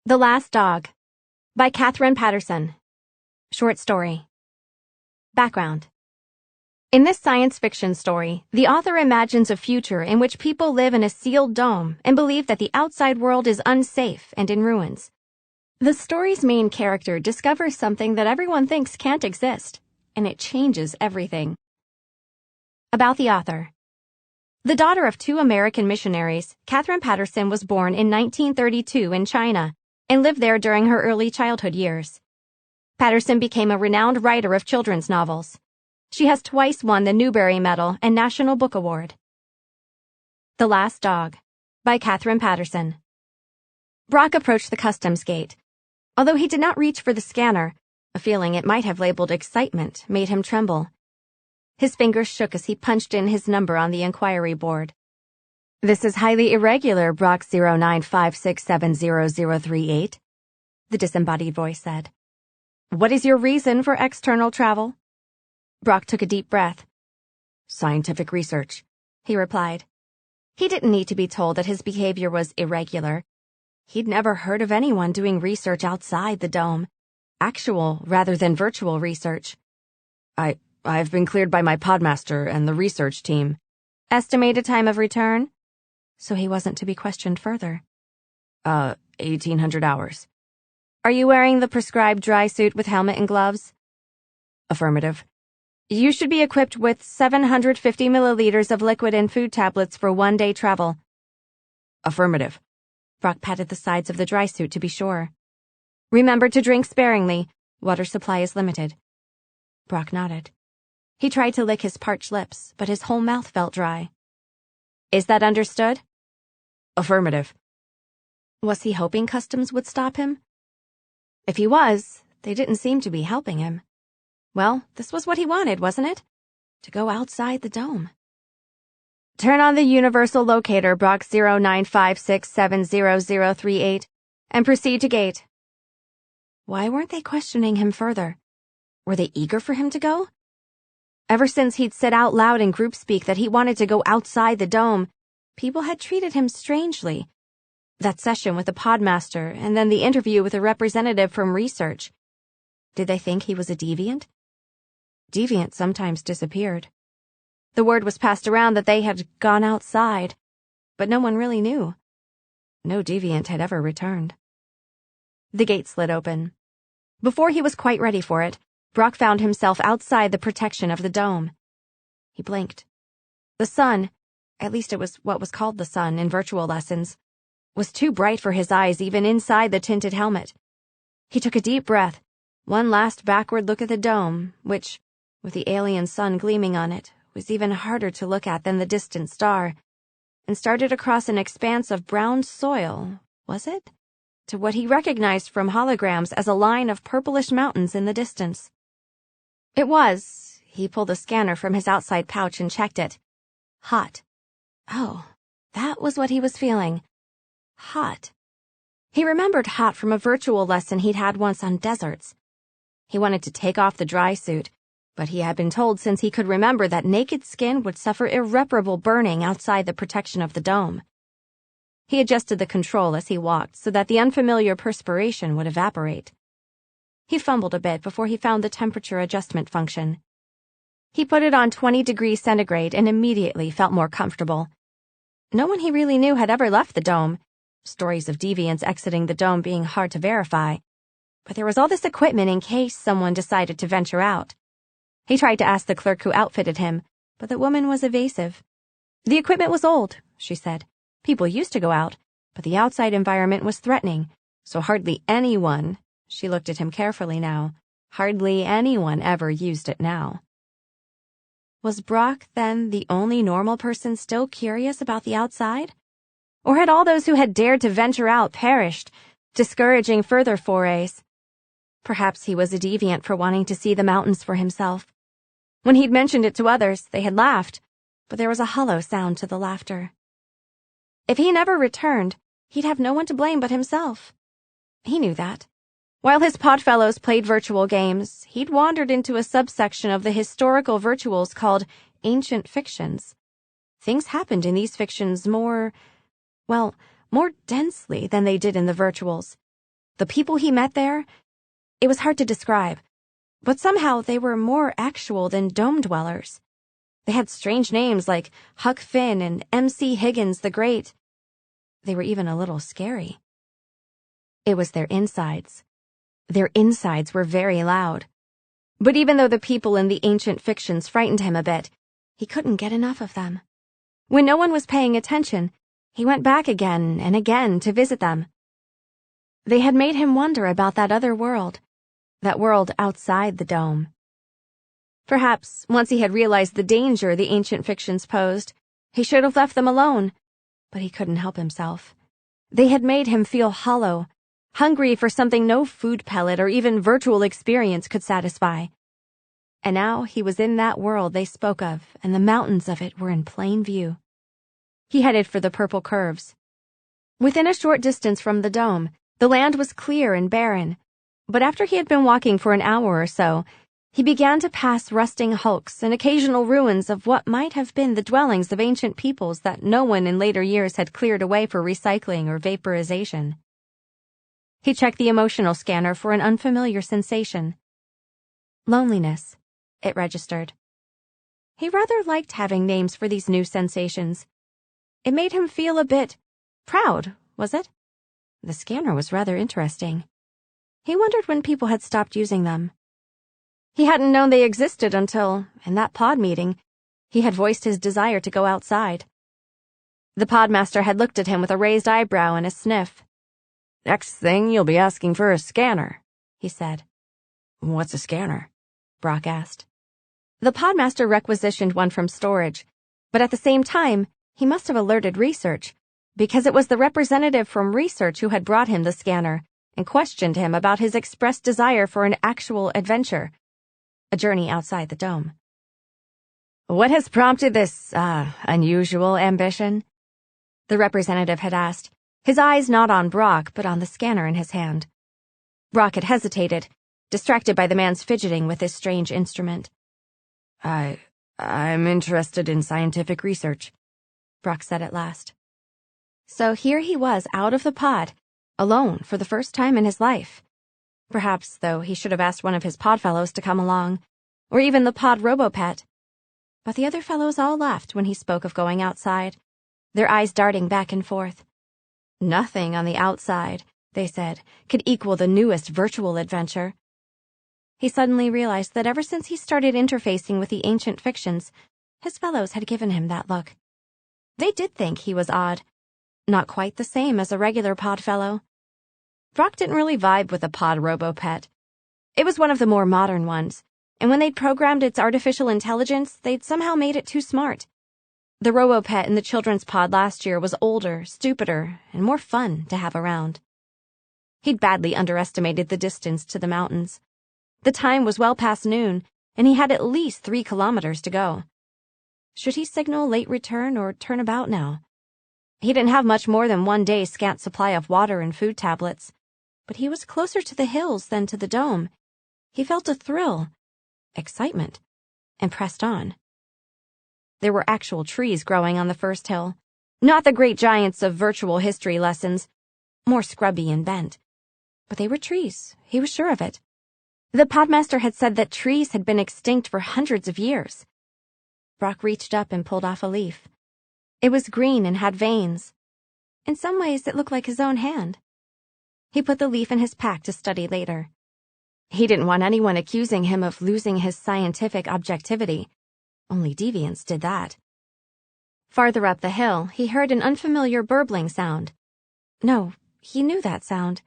The Last Dog by Katherine Paterson. Short story. Background. In this science fiction story, the author imagines a future in which people live in a sealed dome and believe that the outside world is unsafe and in ruins. The story's main character discovers something that everyone thinks can't exist, and it changes everything. About the author. The daughter of two American missionaries, Katherine Paterson was born in 1932 in China and lived there during her early childhood years. Paterson became a renowned writer of children's novels. She has twice won the Newbery Medal and National Book Award. The Last Dog by Katherine Paterson. Brock approached the customs gate. Although he did not reach for the scanner, a feeling it might have labeled excitement made him tremble. His fingers shook as he punched in his number on the inquiry board. "This is highly irregular, Brock 0956700038, the disembodied voice said. "What is your reason for external travel?" Brock took a deep breath. "Scientific research," he replied. He didn't need to be told that his behavior was irregular. He'd never heard of anyone doing research outside the dome. Actual rather than virtual research. I've been cleared by my podmaster and the research team. Estimated time of return? So he wasn't to be questioned further. 1,800 hours. Are you wearing the prescribed dry suit with helmet and gloves? Affirmative. You should be equipped with 750 milliliters of liquid and food tablets for one-day travel. Affirmative. Brock patted the sides of the dry suit to be sure. Remember to drink sparingly. Water supply is limited. Brock nodded. He tried to lick his parched lips, but his whole mouth felt dry. Is that understood? Affirmative. Was he hoping customs would stop him? If he was, they didn't seem to be helping him. Well, this was what he wanted, wasn't it? To go outside the dome. Turn on the universal locator, Brock 0956700038, and proceed to gate. Why weren't they questioning him further? Were they eager for him to go? Ever since he'd said out loud in group speak that he wanted to go outside the dome, people had treated him strangely. That session with the podmaster and then the interview with a representative from research. Did they think he was a deviant? Deviants sometimes disappeared. The word was passed around that they had gone outside, but no one really knew. No deviant had ever returned. The gate slid open. Before he was quite ready for it, Brock found himself outside the protection of the dome. He blinked. The sun, at least it was what was called the sun in virtual lessons, was too bright for his eyes even inside the tinted helmet. He took a deep breath, one last backward look at the dome, which, with the alien sun gleaming on it, was even harder to look at than the distant star, and started across an expanse of brown soil, was it? To what he recognized from holograms as a line of purplish mountains in the distance. It was. He pulled a scanner from his outside pouch and checked it. Hot. Oh, that was what he was feeling. Hot. He remembered hot from a virtual lesson he'd had once on deserts. He wanted to take off the dry suit, but he had been told since he could remember that naked skin would suffer irreparable burning outside the protection of the dome. He adjusted the control as he walked so that the unfamiliar perspiration would evaporate. He fumbled a bit before he found the temperature adjustment function. He put it on 20 degrees centigrade and immediately felt more comfortable. No one he really knew had ever left the dome, stories of deviants exiting the dome being hard to verify, but there was all this equipment in case someone decided to venture out. He tried to ask the clerk who outfitted him, but the woman was evasive. The equipment was old, she said. People used to go out, but the outside environment was threatening, so hardly anyone, she looked at him carefully now, hardly anyone ever used it now. Was Brock, then, the only normal person still curious about the outside? Or had all those who had dared to venture out perished, discouraging further forays? Perhaps he was a deviant for wanting to see the mountains for himself. When he'd mentioned it to others, they had laughed, but there was a hollow sound to the laughter. If he never returned, he'd have no one to blame but himself. He knew that. While his podfellows played virtual games, he'd wandered into a subsection of the historical virtuals called ancient fictions. Things happened in these fictions more densely than they did in the virtuals. The people he met there, it was hard to describe, but somehow they were more actual than dome dwellers. They had strange names like Huck Finn and M.C. Higgins the Great. They were even a little scary. It was their insides. Their insides were very loud. But even though the people in the ancient fictions frightened him a bit, he couldn't get enough of them. When no one was paying attention, he went back again and again to visit them. They had made him wonder about that other world, that world outside the dome. Perhaps, once he had realized the danger the ancient fictions posed, he should have left them alone, but he couldn't help himself. They had made him feel hollow, hungry for something no food pellet or even virtual experience could satisfy. And now he was in that world they spoke of, and the mountains of it were in plain view. He headed for the purple curves. Within a short distance from the dome, the land was clear and barren, but after he had been walking for an hour or so, he began to pass rusting hulks and occasional ruins of what might have been the dwellings of ancient peoples that no one in later years had cleared away for recycling or vaporization. He checked the emotional scanner for an unfamiliar sensation. Loneliness, it registered. He rather liked having names for these new sensations. It made him feel a bit proud, was it? The scanner was rather interesting. He wondered when people had stopped using them. He hadn't known they existed until, in that pod meeting, he had voiced his desire to go outside. The podmaster had looked at him with a raised eyebrow and a sniff. "Next thing, you'll be asking for a scanner," he said. "What's a scanner?" Brock asked. The podmaster requisitioned one from storage, but at the same time, he must have alerted research, because it was the representative from research who had brought him the scanner and questioned him about his expressed desire for an actual adventure, a journey outside the dome. "What has prompted this, unusual ambition?" the representative had asked, his eyes not on Brock but on the scanner in his hand. Brock had hesitated, distracted by the man's fidgeting with his strange instrument. I'm interested in scientific research," Brock said at last. So here he was out of the pod, alone for the first time in his life. Perhaps, though, he should have asked one of his pod fellows to come along, or even the pod robo-pet. But the other fellows all laughed when he spoke of going outside, their eyes darting back and forth. Nothing on the outside, they said, could equal the newest virtual adventure. He suddenly realized that ever since he started interfacing with the ancient fictions, his fellows had given him that look. They did think he was odd, not quite the same as a regular pod fellow. Brock didn't really vibe with a pod robo-pet. It was one of the more modern ones, and when they'd programmed its artificial intelligence, they'd somehow made it too smart. The robo-pet in the children's pod last year was older, stupider, and more fun to have around. He'd badly underestimated the distance to the mountains. The time was well past noon, and he had at least 3 kilometers to go. Should he signal late return or turn about now? He didn't have much more than 1 day's scant supply of water and food tablets, but he was closer to the hills than to the dome. He felt a thrill, excitement, and pressed on. There were actual trees growing on the first hill, not the great giants of virtual history lessons, more scrubby and bent. But they were trees, he was sure of it. The podmaster had said that trees had been extinct for hundreds of years. Brock reached up and pulled off a leaf. It was green and had veins. In some ways, it looked like his own hand. He put the leaf in his pack to study later. He didn't want anyone accusing him of losing his scientific objectivity. Only deviants did that. Farther up the hill, he heard an unfamiliar burbling sound. No, he knew that sound.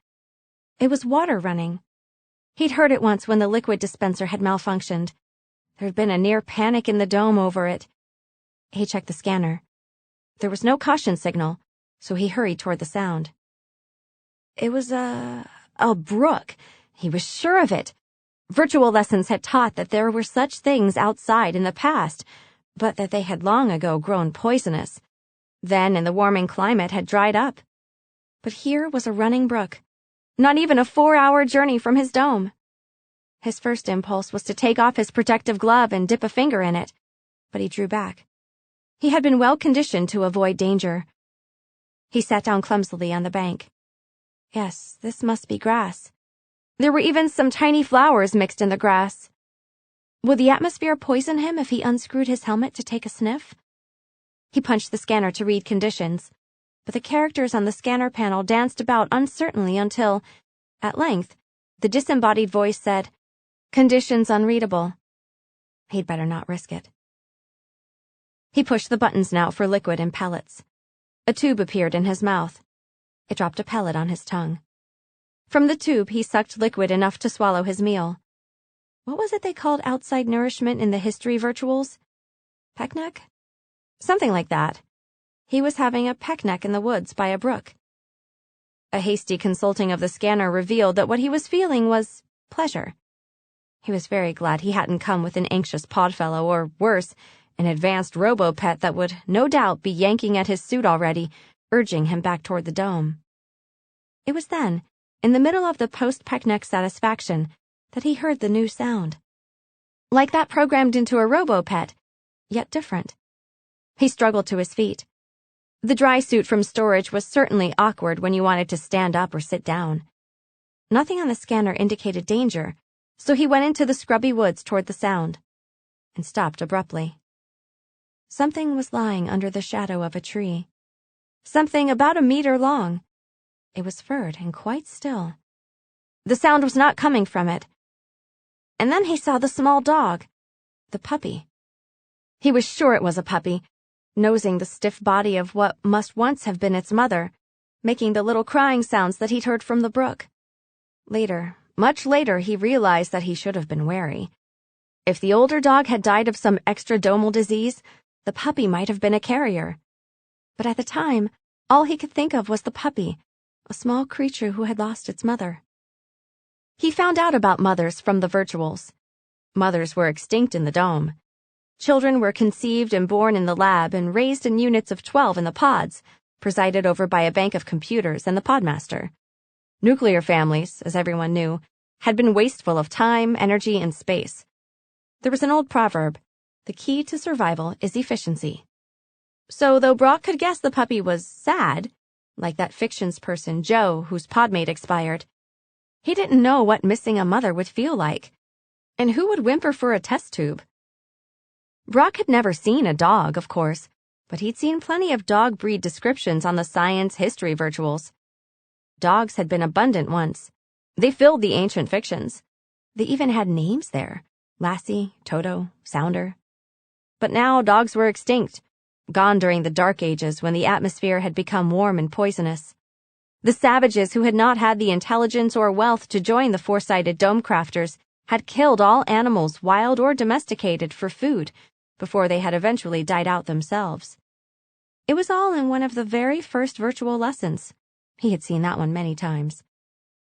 It was water running. He'd heard it once when the liquid dispenser had malfunctioned. There'd been a near panic in the dome over it. He checked the scanner. There was no caution signal, so he hurried toward the sound. It was a brook. He was sure of it. Virtual lessons had taught that there were such things outside in the past, but that they had long ago grown poisonous. Then, in the warming climate, had dried up. But here was a running brook, not even a 4-hour journey from his dome. His first impulse was to take off his protective glove and dip a finger in it, but he drew back. He had been well conditioned to avoid danger. He sat down clumsily on the bank. Yes, this must be grass. There were even some tiny flowers mixed in the grass. Would the atmosphere poison him if he unscrewed his helmet to take a sniff? He punched the scanner to read conditions, but the characters on the scanner panel danced about uncertainly until, at length, the disembodied voice said, "Conditions unreadable." He'd better not risk it. He pushed the buttons now for liquid and pellets. A tube appeared in his mouth. It dropped a pellet on his tongue. From the tube, he sucked liquid enough to swallow his meal. What was it they called outside nourishment in the history virtuals? Picnic? Something like that. He was having a picnic in the woods by a brook. A hasty consulting of the scanner revealed that what he was feeling was pleasure. He was very glad he hadn't come with an anxious podfellow or, worse, an advanced robo-pet that would, no doubt, be yanking at his suit already, urging him back toward the dome. It was then, in the middle of the post-picnic satisfaction, that he heard the new sound. Like that programmed into a robo-pet, yet different. He struggled to his feet. The dry suit from storage was certainly awkward when you wanted to stand up or sit down. Nothing on the scanner indicated danger, so he went into the scrubby woods toward the sound, and stopped abruptly. Something was lying under the shadow of a tree. Something about a meter long. It was furred and quite still. The sound was not coming from it. And then he saw the small dog, the puppy. He was sure it was a puppy, nosing the stiff body of what must once have been its mother, making the little crying sounds that he'd heard from the brook. Later, much later, he realized that he should have been wary. If the older dog had died of some extradermal disease, the puppy might have been a carrier. But at the time, all he could think of was the puppy, a small creature who had lost its mother. He found out about mothers from the virtuals. Mothers were extinct in the dome. Children were conceived and born in the lab and raised in units of 12 in the pods, presided over by a bank of computers and the podmaster. Nuclear families, as everyone knew, had been wasteful of time, energy, and space. There was an old proverb, "The key to survival is efficiency." So though Brock could guess the puppy was sad, like that fictions person Joe whose podmate expired, he didn't know what missing a mother would feel like, and who would whimper for a test tube. Brock had never seen a dog, of course, but he'd seen plenty of dog breed descriptions on the science history virtuals. Dogs had been abundant once. They filled the ancient fictions. They even had names there: Lassie, Toto, Sounder. But now dogs were extinct, gone during the Dark Ages when the atmosphere had become warm and poisonous. The savages who had not had the intelligence or wealth to join the foresighted dome crafters had killed all animals, wild or domesticated, for food before they had eventually died out themselves. It was all in one of the very first virtual lessons. He had seen that one many times.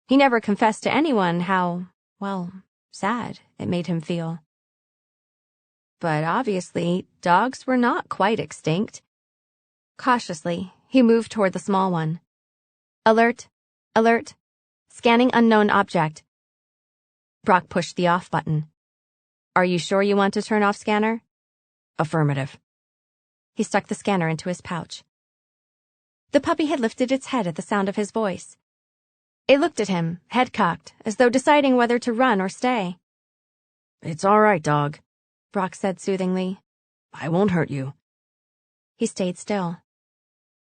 He never confessed to anyone how, well, sad it made him feel. But obviously, dogs were not quite extinct. Cautiously, he moved toward the small one. Alert, alert, scanning unknown object. Brock pushed the off button. "Are you sure you want to turn off scanner?" "Affirmative." He stuck the scanner into his pouch. The puppy had lifted its head at the sound of his voice. It looked at him, head cocked, as though deciding whether to run or stay. "It's all right, dog," Brock said soothingly. "I won't hurt you." He stayed still.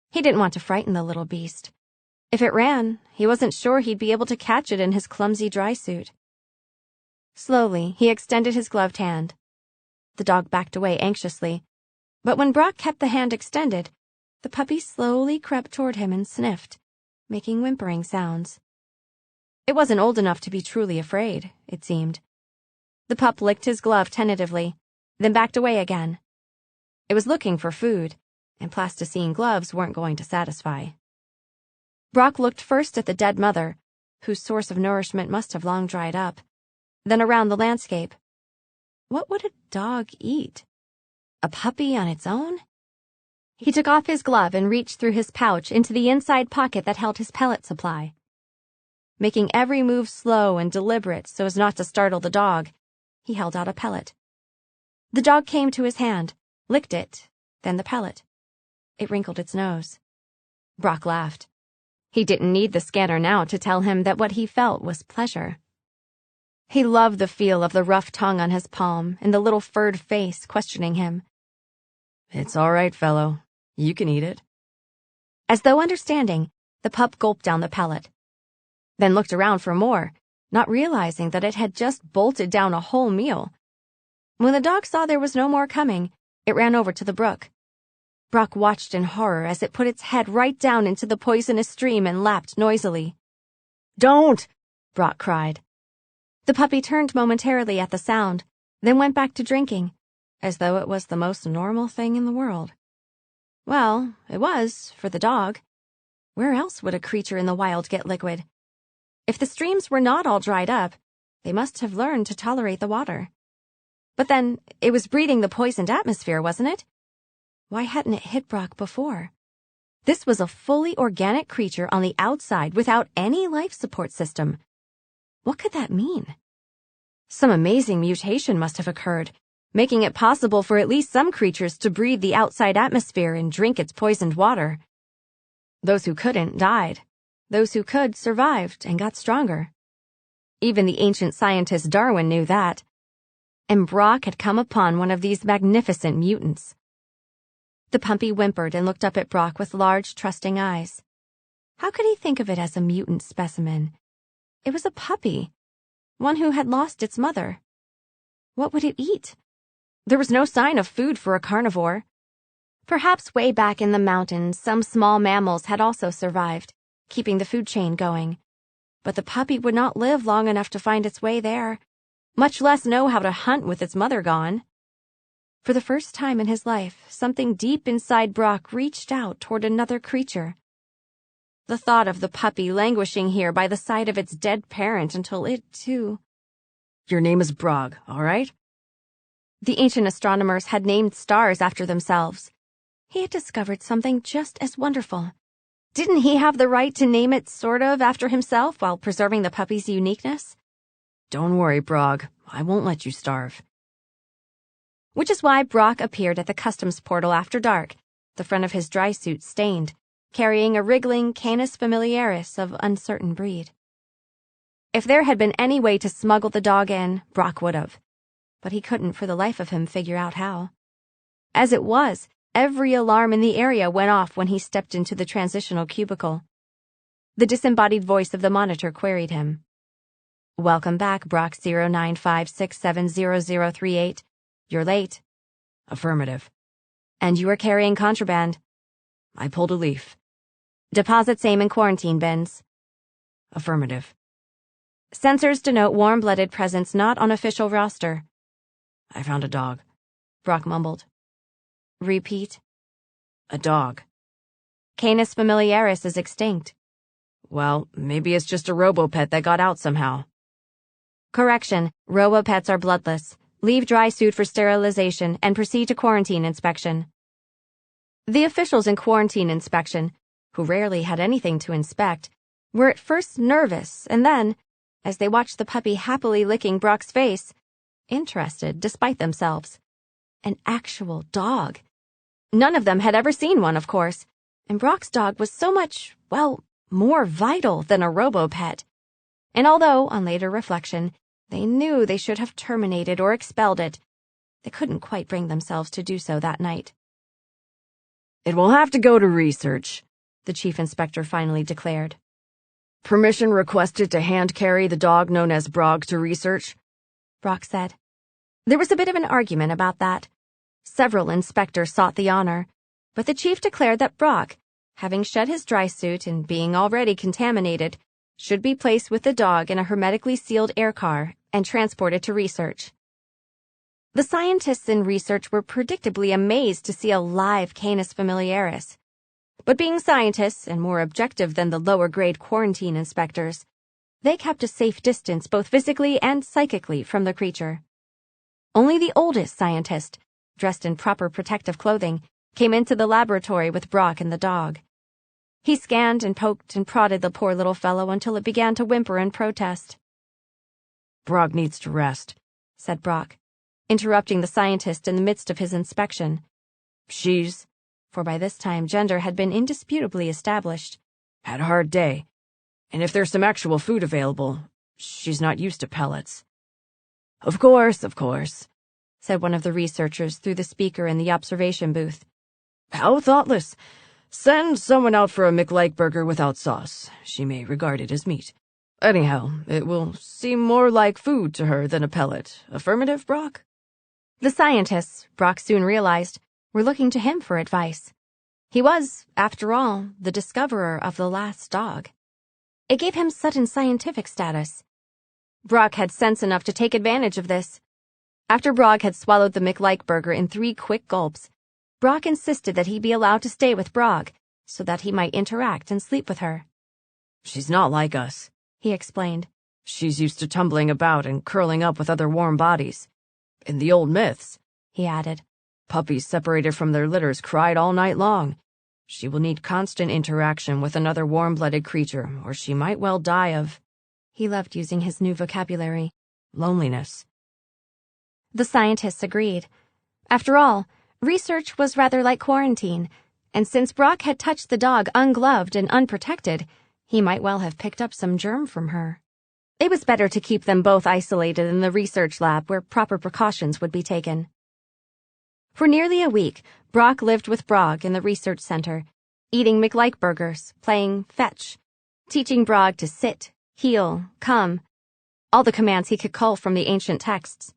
He didn't want to frighten the little beast. If it ran, he wasn't sure he'd be able to catch it in his clumsy dry suit. Slowly, he extended his gloved hand. The dog backed away anxiously, but when Brock kept the hand extended, the puppy slowly crept toward him and sniffed, making whimpering sounds. It wasn't old enough to be truly afraid, it seemed. The pup licked his glove tentatively, then backed away again. It was looking for food, and plasticine gloves weren't going to satisfy. Brock looked first at the dead mother, whose source of nourishment must have long dried up, then around the landscape. What would a dog eat? A puppy on its own? He took off his glove and reached through his pouch into the inside pocket that held his pellet supply. Making every move slow and deliberate so as not to startle the dog, he held out a pellet. The dog came to his hand, licked it, then the pellet. It wrinkled its nose. Brock laughed. He didn't need the scanner now to tell him that what he felt was pleasure. He loved the feel of the rough tongue on his palm and the little furred face questioning him. "It's all right, fellow. You can eat it." As though understanding, the pup gulped down the pellet, then looked around for more, not realizing that it had just bolted down a whole meal. When the dog saw there was no more coming, it ran over to the brook. Brock watched in horror as it put its head right down into the poisonous stream and lapped noisily. "Don't!" Brock cried. The puppy turned momentarily at the sound, then went back to drinking, as though it was the most normal thing in the world. Well, it was, for the dog. Where else would a creature in the wild get liquid? If the streams were not all dried up, they must have learned to tolerate the water. But then, it was breathing the poisoned atmosphere, wasn't it? Why hadn't it hit Brock before? This was a fully organic creature on the outside without any life support system. What could that mean? Some amazing mutation must have occurred, making it possible for at least some creatures to breathe the outside atmosphere and drink its poisoned water. Those who couldn't died. Those who could survived and got stronger. Even the ancient scientist Darwin knew that. And Brock had come upon one of these magnificent mutants. The puppy whimpered and looked up at Brock with large, trusting eyes. How could he think of it as a mutant specimen? It was a puppy, one who had lost its mother. What would it eat? There was no sign of food for a carnivore. Perhaps way back in the mountains, some small mammals had also survived, keeping the food chain going. But the puppy would not live long enough to find its way there, much less know how to hunt with its mother gone. For the first time in his life, something deep inside Brock reached out toward another creature. The thought of the puppy languishing here by the side of its dead parent until it, too— "Your name is Brog, all right?" The ancient astronomers had named stars after themselves. He had discovered something just as wonderful. Didn't he have the right to name it sort of after himself while preserving the puppy's uniqueness? "Don't worry, Brog. I won't let you starve." Which is why Brock appeared at the customs portal after dark, the front of his dry suit stained, carrying a wriggling Canis familiaris of uncertain breed. If there had been any way to smuggle the dog in, Brock would have. But he couldn't for the life of him figure out how. As it was, every alarm in the area went off when he stepped into the transitional cubicle. The disembodied voice of the monitor queried him. "Welcome back, Brock 0956700038. You're late." "Affirmative." "And you are carrying contraband." "I pulled a leaf." "Deposit same in quarantine bins." "Affirmative." "Sensors denote warm-blooded presence not on official roster." "I found a dog," Brock mumbled. "Repeat." "A dog." "Canis familiaris is extinct." "Well, maybe it's just a robo-pet that got out somehow." "Correction, robo-pets are bloodless. Leave dry suit for sterilization and proceed to quarantine inspection." The officials in quarantine inspection, who rarely had anything to inspect, were at first nervous and then, as they watched the puppy happily licking Brock's face, interested despite themselves. An actual dog. None of them had ever seen one, of course, and Brock's dog was so much, well, more vital than a robo-pet. And although, on later reflection, they knew they should have terminated or expelled it, they couldn't quite bring themselves to do so that night. "It will have to go to research," the chief inspector finally declared. "Permission requested to hand carry the dog known as Brog to research," Brock said. There was a bit of an argument about that. Several inspectors sought the honor, but the chief declared that Brock, having shed his dry suit and being already contaminated, should be placed with the dog in a hermetically sealed air car and transported to research. The scientists in research were predictably amazed to see a live Canis familiaris. But being scientists and more objective than the lower-grade quarantine inspectors, they kept a safe distance both physically and psychically from the creature. Only the oldest scientist, dressed in proper protective clothing, came into the laboratory with Brock and the dog. He scanned and poked and prodded the poor little fellow until it began to whimper and protest. "Brog needs to rest," said Brock, interrupting the scientist in the midst of his inspection. "She's—" for by this time gender had been indisputably established. Had a hard day. And if there's some actual food available, she's not used to pellets." Of course," said one of the researchers through the speaker in the observation booth. "How thoughtless. Send someone out for a McLikeburger without sauce. She may regard it as meat. Anyhow, it will seem more like food to her than a pellet. Affirmative, Brock?" The scientists, Brock soon realized, were looking to him for advice. He was, after all, the discoverer of the last dog. It gave him sudden scientific status. Brock had sense enough to take advantage of this. After Brock had swallowed the McLikeburger in 3 quick gulps, Brock insisted that he be allowed to stay with Brog so that he might interact and sleep with her. "She's not like us," he explained. "She's used to tumbling about and curling up with other warm bodies. In the old myths," he added, "puppies separated from their litters cried all night long. She will need constant interaction with another warm-blooded creature, or she might well die of—" He loved using his new vocabulary. "Loneliness." The scientists agreed. After all, research was rather like quarantine, and since Brock had touched the dog ungloved and unprotected, he might well have picked up some germ from her. It was better to keep them both isolated in the research lab where proper precautions would be taken. For nearly a week, Brock lived with Brog in the research center, eating McLikeburgers, playing fetch, teaching Brog to sit, heel, come, all the commands he could cull from the ancient texts.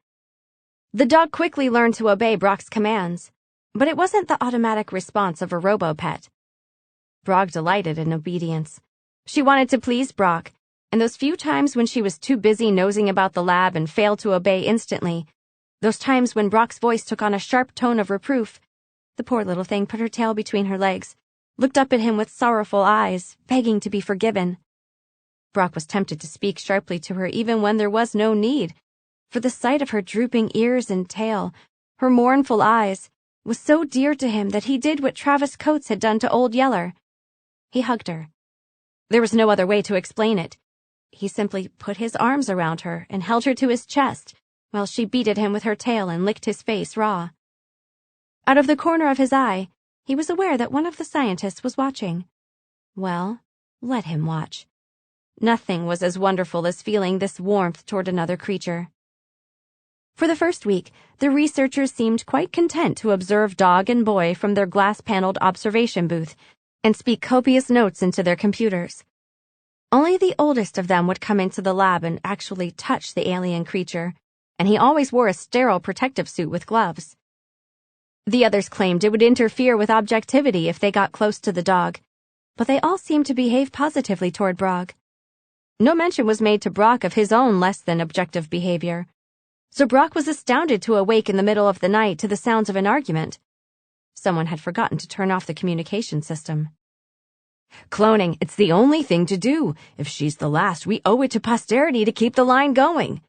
The dog quickly learned to obey Brock's commands, but it wasn't the automatic response of a robo-pet. Brog delighted in obedience. She wanted to please Brock, and those few times when she was too busy nosing about the lab and failed to obey instantly, those times when Brock's voice took on a sharp tone of reproof, the poor little thing put her tail between her legs, looked up at him with sorrowful eyes, begging to be forgiven. Brock was tempted to speak sharply to her even when there was no need, for the sight of her drooping ears and tail, her mournful eyes, was so dear to him that he did what Travis Coates had done to Old Yeller. He hugged her. There was no other way to explain it. He simply put his arms around her and held her to his chest, while she beat at him with her tail and licked his face raw. Out of the corner of his eye, he was aware that one of the scientists was watching. Well, let him watch. Nothing was as wonderful as feeling this warmth toward another creature. For the first week, the researchers seemed quite content to observe dog and boy from their glass-paneled observation booth and speak copious notes into their computers. Only the oldest of them would come into the lab and actually touch the alien creature, and he always wore a sterile protective suit with gloves. The others claimed it would interfere with objectivity if they got close to the dog, but they all seemed to behave positively toward Brog. No mention was made to Brock of his own less than objective behavior, so Brock was astounded to awake in the middle of the night to the sounds of an argument. Someone had forgotten to turn off the communication system. "Cloning, it's the only thing to do. If she's the last, we owe it to posterity to keep the line going."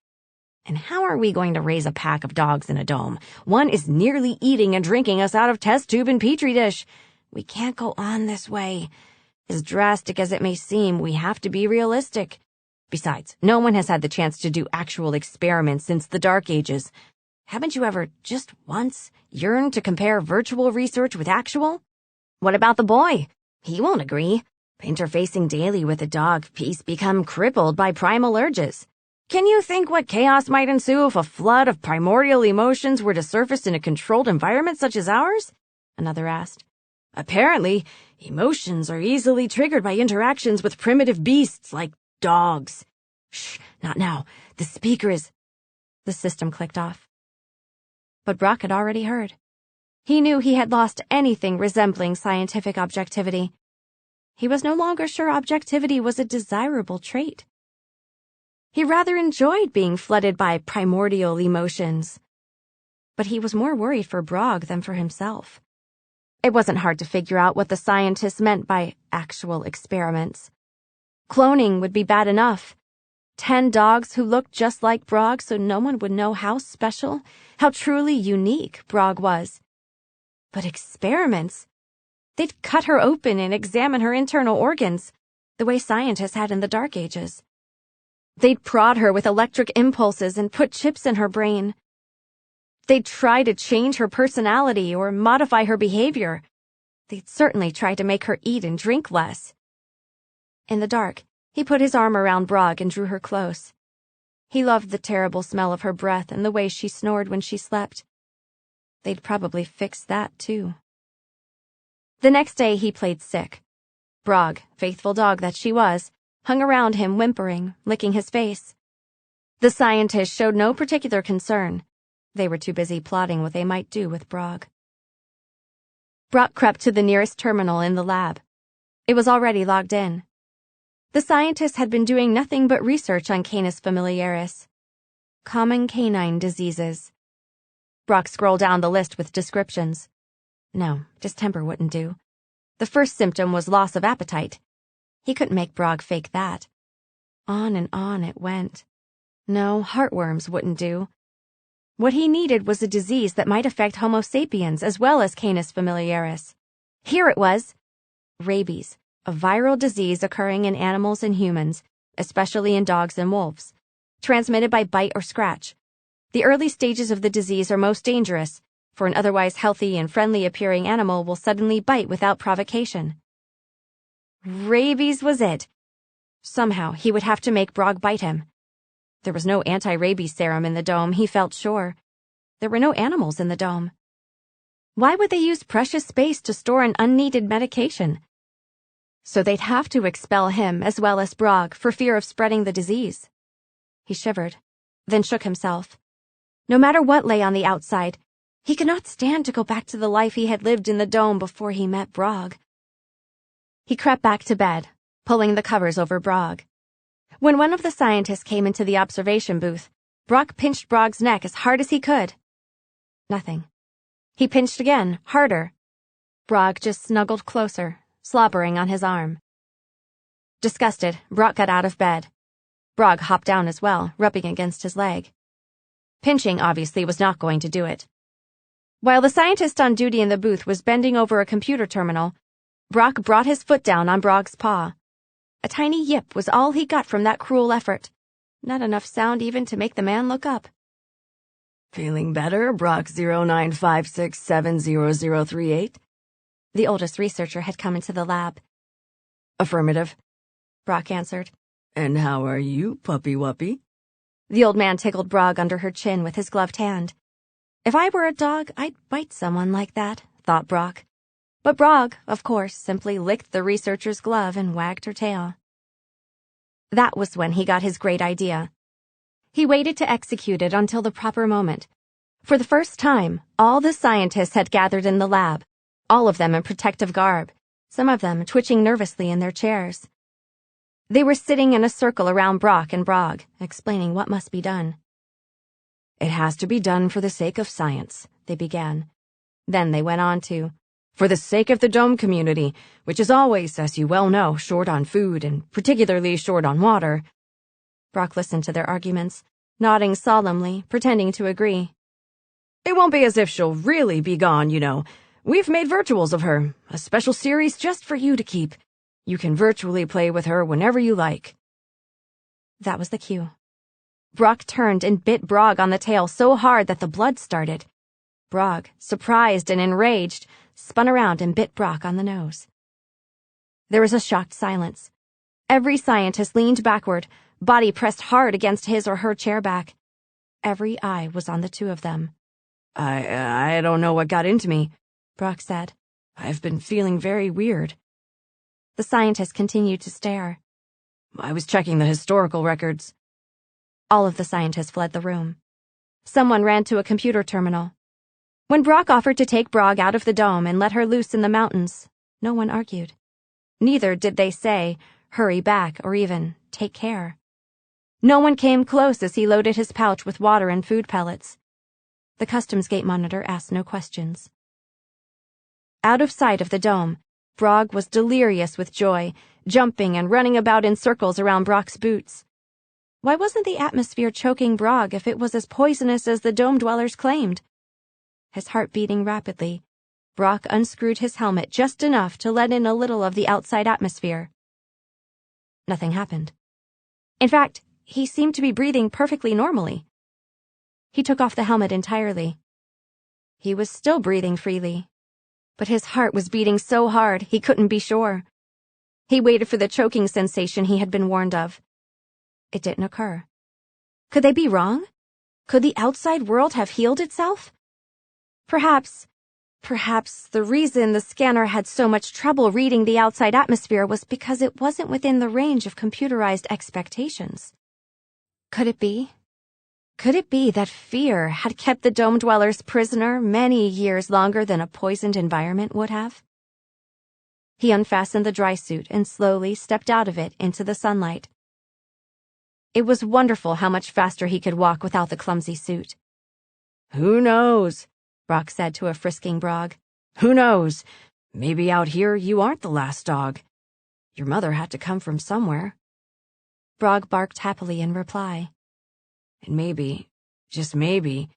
"And how are we going to raise a pack of dogs in a dome? One is nearly eating and drinking us out of test tube and petri dish. We can't go on this way. As drastic as it may seem, we have to be realistic. Besides, no one has had the chance to do actual experiments since the Dark Ages. Haven't you ever, just once, yearned to compare virtual research with actual? What about the boy? He won't agree. Interfacing daily with a dog, he's become crippled by primal urges. Can you think what chaos might ensue if a flood of primordial emotions were to surface in a controlled environment such as ours?" another asked. "Apparently, emotions are easily triggered by interactions with primitive beasts like dogs." "Shh, not now. The speaker is—" The system clicked off. But Brock had already heard. He knew he had lost anything resembling scientific objectivity. He was no longer sure objectivity was a desirable trait. He rather enjoyed being flooded by primordial emotions. But he was more worried for Brog than for himself. It wasn't hard to figure out what the scientists meant by actual experiments. Cloning would be bad enough. 10 dogs who looked just like Brog so no one would know how special, how truly unique Brog was. But experiments? They'd cut her open and examine her internal organs, the way scientists had in the Dark Ages. They'd prod her with electric impulses and put chips in her brain. They'd try to change her personality or modify her behavior. They'd certainly try to make her eat and drink less. In the dark, he put his arm around Brog and drew her close. He loved the terrible smell of her breath and the way she snored when she slept. They'd probably fix that, too. The next day he played sick. Brog, faithful dog that she was, hung around him whimpering, licking his face. The scientists showed no particular concern. They were too busy plotting what they might do with Brog. Brock crept to the nearest terminal in the lab. It was already logged in. The scientists had been doing nothing but research on Canis familiaris. Common canine diseases. Brock scrolled down the list with descriptions. No, distemper wouldn't do. The first symptom was loss of appetite. He couldn't make Brog fake that. On and on it went. No, heartworms wouldn't do. What he needed was a disease that might affect Homo sapiens as well as Canis familiaris. Here it was. Rabies, a viral disease occurring in animals and humans, especially in dogs and wolves, transmitted by bite or scratch. The early stages of the disease are most dangerous, for an otherwise healthy and friendly-appearing animal will suddenly bite without provocation. Rabies was it. Somehow he would have to make Brog bite him. There was no anti-rabies serum in the dome, he felt sure. There were no animals in the dome. Why would they use precious space to store an unneeded medication? So they'd have to expel him as well as Brog for fear of spreading the disease. He shivered, then shook himself. No matter what lay on the outside, he could not stand to go back to the life he had lived in the dome before he met Brog. He crept back to bed, pulling the covers over Brog. When one of the scientists came into the observation booth, Brock pinched Brog's neck as hard as he could. Nothing. He pinched again, harder. Brog just snuggled closer, slobbering on his arm. Disgusted, Brock got out of bed. Brog hopped down as well, rubbing against his leg. Pinching obviously was not going to do it. While the scientist on duty in the booth was bending over a computer terminal, Brock brought his foot down on Brog's paw. A tiny yip was all he got from that cruel effort. Not enough sound even to make the man look up. Feeling better, Brock 0956700038? The oldest researcher had come into the lab. Affirmative, Brock answered. And how are you, puppy wuppy? The old man tickled Brog under her chin with his gloved hand. If I were a dog, I'd bite someone like that, thought Brock. But Brog, of course, simply licked the researcher's glove and wagged her tail. That was when he got his great idea. He waited to execute it until the proper moment. For the first time, all the scientists had gathered in the lab, all of them in protective garb, some of them twitching nervously in their chairs. They were sitting in a circle around Brock and Brog, explaining what must be done. It has to be done for the sake of science, they began. Then they went on to, for the sake of the dome community, which is always, as you well know, short on food and particularly short on water. Brock listened to their arguments, nodding solemnly, pretending to agree. It won't be as if she'll really be gone, you know. We've made virtuals of her, a special series just for you to keep. You can virtually play with her whenever you like. That was the cue. Brock turned and bit Brog on the tail so hard that the blood started. Brog, surprised and enraged, spun around and bit Brock on the nose. There was a shocked silence. Every scientist leaned backward, body pressed hard against his or her chair back. Every eye was on the two of them. I don't know what got into me, Brock said. I've been feeling very weird. The scientist continued to stare. I was checking the historical records. All of the scientists fled the room. Someone ran to a computer terminal. When Brock offered to take Brog out of the dome and let her loose in the mountains, no one argued. Neither did they say, hurry back, or even, take care. No one came close as he loaded his pouch with water and food pellets. The customs gate monitor asked no questions. Out of sight of the dome, Brog was delirious with joy, jumping and running about in circles around Brock's boots. Why wasn't the atmosphere choking Brog if it was as poisonous as the dome dwellers claimed? His heart beating rapidly, Brock unscrewed his helmet just enough to let in a little of the outside atmosphere. Nothing happened. In fact, he seemed to be breathing perfectly normally. He took off the helmet entirely. He was still breathing freely, but his heart was beating so hard he couldn't be sure. He waited for the choking sensation he had been warned of. It didn't occur. Could they be wrong? Could the outside world have healed itself? Perhaps the reason the scanner had so much trouble reading the outside atmosphere was because it wasn't within the range of computerized expectations. Could it be? Could it be that fear had kept the dome dwellers prisoner many years longer than a poisoned environment would have? He unfastened the dry suit and slowly stepped out of it into the sunlight. It was wonderful how much faster he could walk without the clumsy suit. "Who knows?" Brock said to a frisking Brog. "Who knows? Maybe out here you aren't the last dog. Your mother had to come from somewhere." Brog barked happily in reply. "And maybe, just maybe,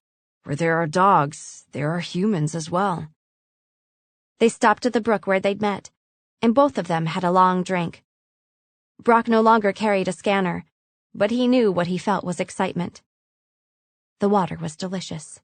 where there are dogs, there are humans as well." They stopped at the brook where they'd met, and both of them had a long drink. Brock no longer carried a scanner, but he knew what he felt was excitement. The water was delicious.